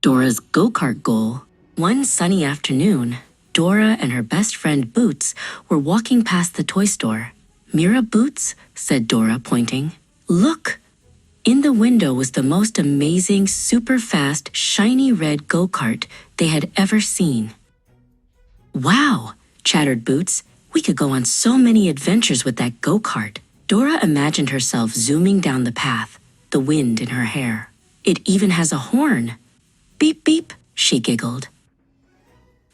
Dora's go-kart goal. One sunny afternoon, Dora and her best friend Boots were walking past the toy store. "Mira, Boots," said Dora, pointing. "Look!" In the window was the most amazing, super-fast, shiny red go-kart they had ever seen. "Wow!" chattered Boots. "We could go on so many adventures with that go-kart." Dora imagined herself zooming down the path, the wind in her hair. "It even has a horn." "Beep, beep," she giggled.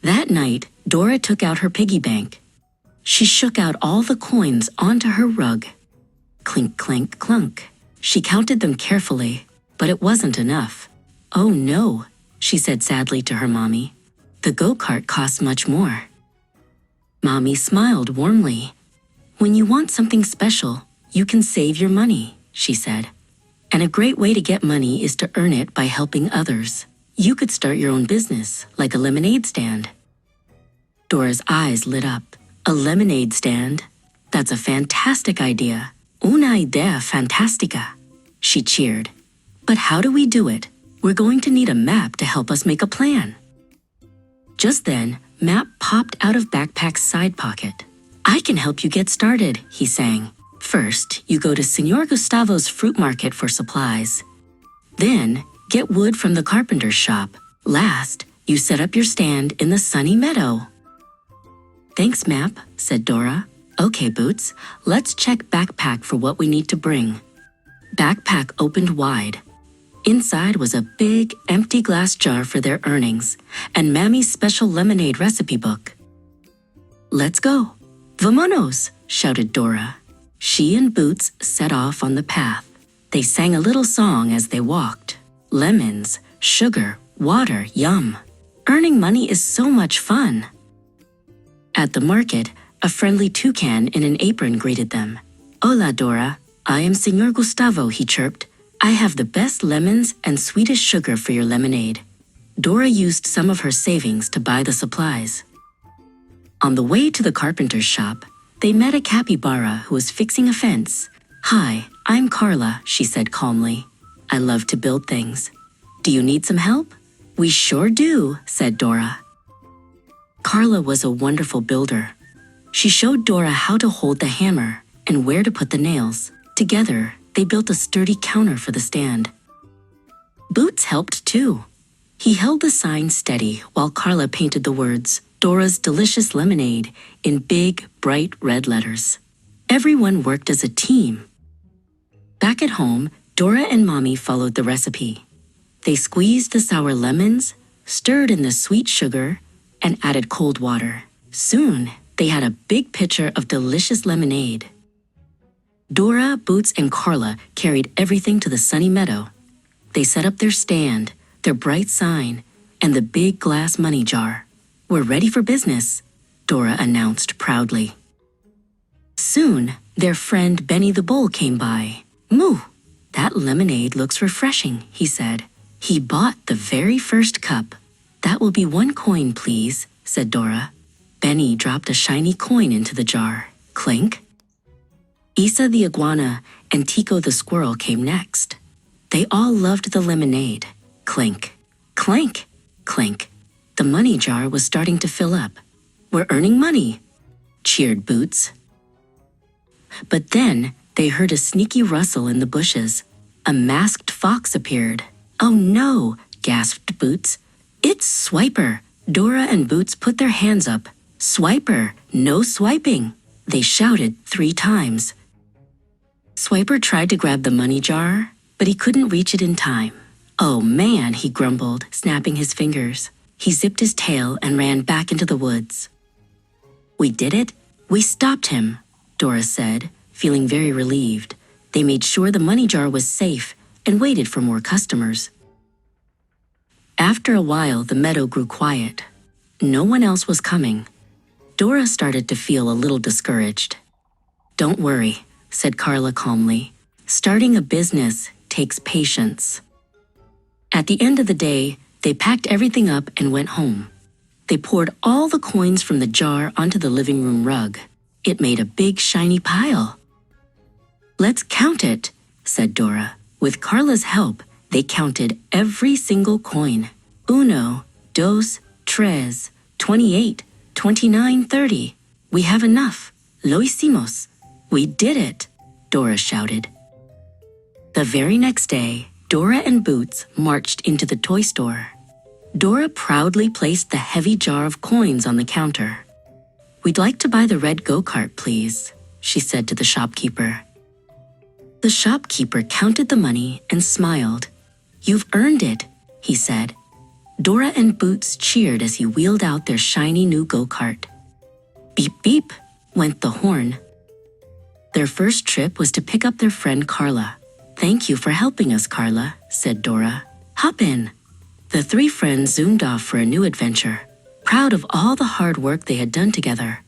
That night, Dora took out her piggy bank. She shook out all the coins onto her rug. Clink, clink, clunk. She counted them carefully, but it wasn't enough. "Oh no," she said sadly to her mommy. "The go-kart costs much more." Mommy smiled warmly. "When you want something special, you can save your money," she said. "And a great way to get money is to earn it by helping others. You could start your own business, like a lemonade stand." Dora's eyes lit up. "A lemonade stand? That's a fantastic idea. Una idea fantastica." She cheered. "But how do we do it? We're going to need a map to help us make a plan." Just then, Map popped out of Backpack's side pocket. "I can help you get started," he sang. "First, you go to Senor Gustavo's fruit market for supplies. Then, get wood from the carpenter's shop. Last, you set up your stand in the sunny meadow." "Thanks, Map," said Dora. "Okay, Boots, let's check Backpack for what we need to bring." Backpack opened wide. Inside was a big, empty glass jar for their earnings and Mammy's special lemonade recipe book. "Let's go." "Vamonos!" shouted Dora. She and Boots set off on the path. They sang a little song as they walked. Lemons, sugar, water, yum. Earning money is so much fun. At the market, a friendly toucan in an apron greeted them. "Hola, Dora. I am Senor Gustavo," he chirped. "I have the best lemons and sweetest sugar for your lemonade." Dora used some of her savings to buy the supplies. On the way to the carpenter's shop, they met a capybara who was fixing a fence. "Hi, I'm Carla," she said calmly. "I love to build things. Do you need some help?" "We sure do," said Dora. Carla was a wonderful builder. She showed Dora how to hold the hammer and where to put the nails. Together, they built a sturdy counter for the stand. Boots helped too. He held the sign steady while Carla painted the words, "Dora's Delicious Lemonade," in big, bright red letters. Everyone worked as a team. Back at home, Dora and Mommy followed the recipe. They squeezed the sour lemons, stirred in the sweet sugar, and added cold water. Soon, they had a big pitcher of delicious lemonade. Dora, Boots, and Carla carried everything to the sunny meadow. They set up their stand, their bright sign, and the big glass money jar. "We're ready for business," Dora announced proudly. Soon, their friend Benny the Bull came by. "Moo! That lemonade looks refreshing," he said. He bought the very first cup. "That will be 1 coin, please," said Dora. Benny dropped a shiny coin into the jar. Clink. Isa the iguana and Tico the squirrel came next. They all loved the lemonade. Clink, clank, clink. The money jar was starting to fill up. "We're earning money," cheered Boots. But then they heard a sneaky rustle in the bushes. A masked fox appeared. "Oh no," gasped Boots. "It's Swiper." Dora and Boots put their hands up. "Swiper, no swiping," they shouted 3 times. Swiper tried to grab the money jar, but he couldn't reach it in time. "Oh man," he grumbled, snapping his fingers. He zipped his tail and ran back into the woods. "We did it. We stopped him," Dora said, feeling very relieved. They made sure the money jar was safe and waited for more customers. After a while, the meadow grew quiet. No one else was coming. Dora started to feel a little discouraged. "Don't worry," said Carla calmly. "Starting a business takes patience." At the end of the day, they packed everything up and went home. They poured all the coins from the jar onto the living room rug. It made a big shiny pile. "Let's count it," said Dora. With Carla's help, they counted every single coin. Uno, dos, tres, 28, 29, 30. We have enough. Lo hicimos. We did it, Dora shouted. The very next day, Dora and Boots marched into the toy store. Dora proudly placed the heavy jar of coins on the counter. "We'd like to buy the red go-kart, please," she said to the shopkeeper. The shopkeeper counted the money and smiled. "You've earned it," he said. Dora and Boots cheered as he wheeled out their shiny new go-kart. Beep beep went the horn. Their first trip was to pick up their friend Carla. "Thank you for helping us, Carla," said Dora. "Hop in." The three friends zoomed off for a new adventure, proud of all the hard work they had done together.